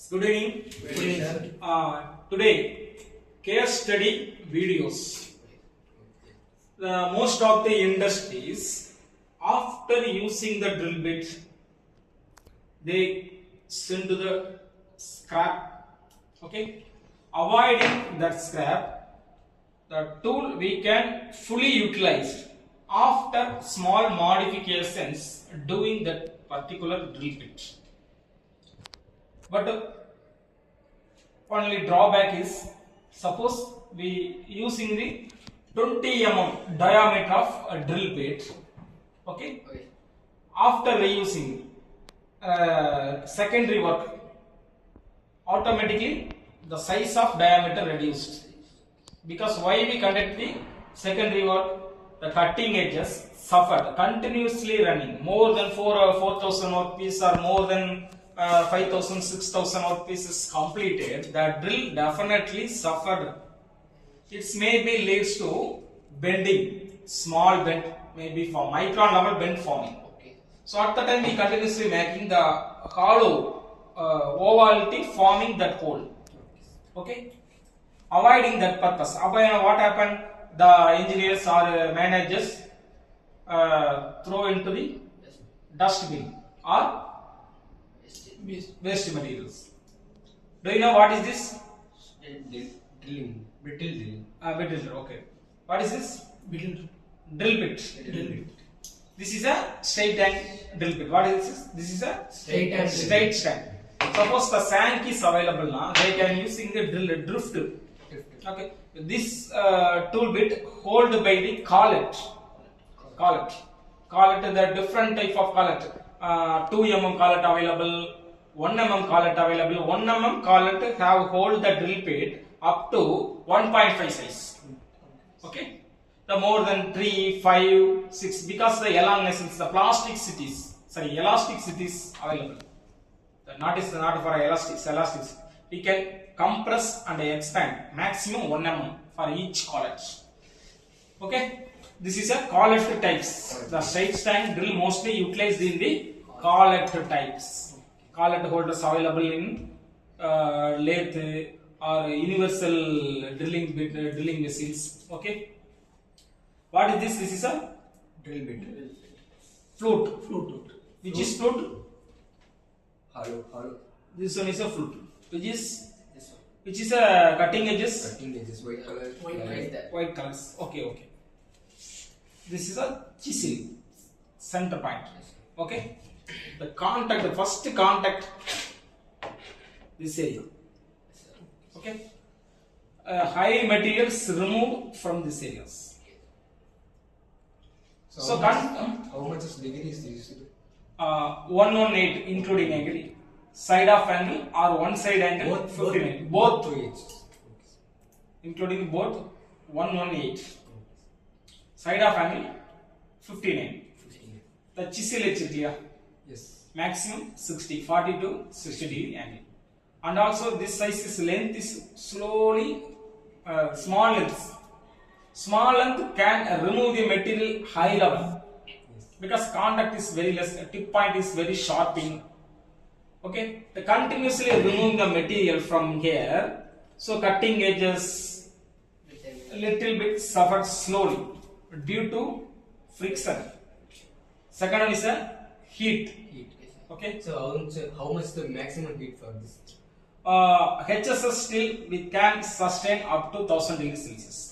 Good evening. Good evening, sir. Today, case study videos. Most of the industries, after using the drill bit, they send to the scrap. Okay, avoiding that scrap, the tool we can fully utilize after small modifications doing that particular drill bit. But only drawback is, suppose we using the 20 mm diameter of a drill bit. Okay. After reusing secondary work, automatically the size of diameter reduced. Because why we conduct the secondary work, the cutting edges suffered, continuously running more than 4,000 workpiece or more than 5,000, 6,000 workpieces completed, the drill definitely suffered. It maybe leads to bending, small bend, maybe for micron level bend forming. So at the time we continuously making the hollow ovality forming that hole. Okay, avoiding that purpose. What happened? The engineers or managers throw into the dustbin or waste materials. Do you know what is this? Drilling. Brittle drilling. Brittle drill. Okay. What is this? Brittle Drill bit. drill bit. This is a straight and drill bit. What is this? This is a Straight and straight stand. Suppose the shank is available now, they can using the drift. Okay. This tool bit hold by the collet. Collet the different type of collet. 2 mm collet available, 1 mm collet available. 1 mm collet have hold the drill bit up to 1.5 size. Okay. The more than 3, 5, 6 because the elongations, the elasticity is available. The not for elastics. We can compress and expand maximum 1 mm for each collet. Okay. This is a collet types. The straight stand drill mostly utilized in the collet types. Collet holders available in lathe or universal drilling machines. Okay. What is this? This is a Drill bit. flute. Which is flute? Hollow. This one is a flute. This one. Which is a cutting edges? Cutting edges, white color. White colors. Okay. This is a chisel, center point. Okay. The first contact, this area. Okay. High materials removed from these areas. So how much is degree is used? 118 including angle, side of angle or one side angle 59. Both including both 118. Side of angle 59. The chisel edge here. Yes. Maximum 60, 40 to 60 degree angle. And also this size is length is slowly small length. Small length can remove the material high level because contact is very less. Tip point is very sharp in. Okay, the continuously removing the material from here. So cutting edges a little bit suffered slowly due to friction. Second one is a heat. Okay. So how much the maximum heat for this? HSS still we can sustain up to 1000 degrees Celsius.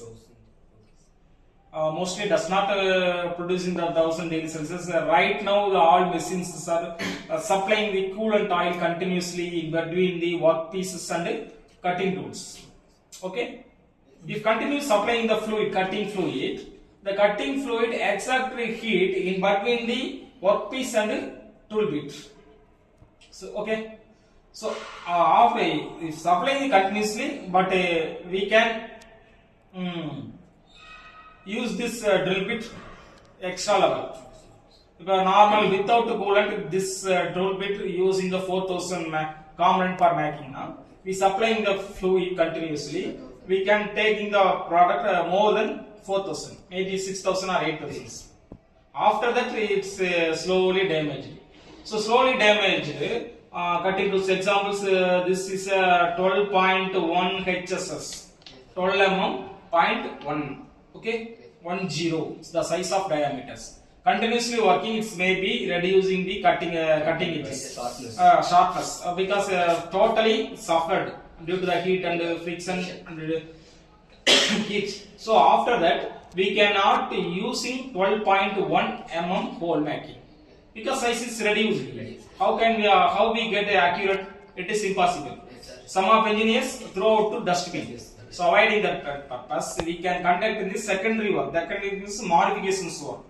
Mostly does not produce in the 1000 degrees Celsius. Right now, all machines are supplying the coolant oil continuously in between the workpieces and cutting tools. Okay. If continue supplying the cutting fluid, the cutting fluid exactly heat in between the workpiece and tool bit. So okay. So after if supplying continuously, but we can use this drill bit extra level. Because normal without coolant, this drill bit using the 4000 component per making. We supplying the fluid continuously. We can taking the product more than 4000, maybe 6000 or 8000. After that, it's slowly damaged. So slowly damaged. cutting tools examples. This is a 12.1 HSS, 12 mm, 0.1. Okay, 10 is the size of diameters. Continuously working, it may be reducing the cutting edges, sharpness, because totally suffered due to the heat and friction and heat. So after that, we cannot using 12.1 mm hole making because size is reduced. How can we get accurate? It is impossible. Some of engineers throw out to dustbin. So avoiding that purpose, we can conduct in this secondary work. That is modifications work.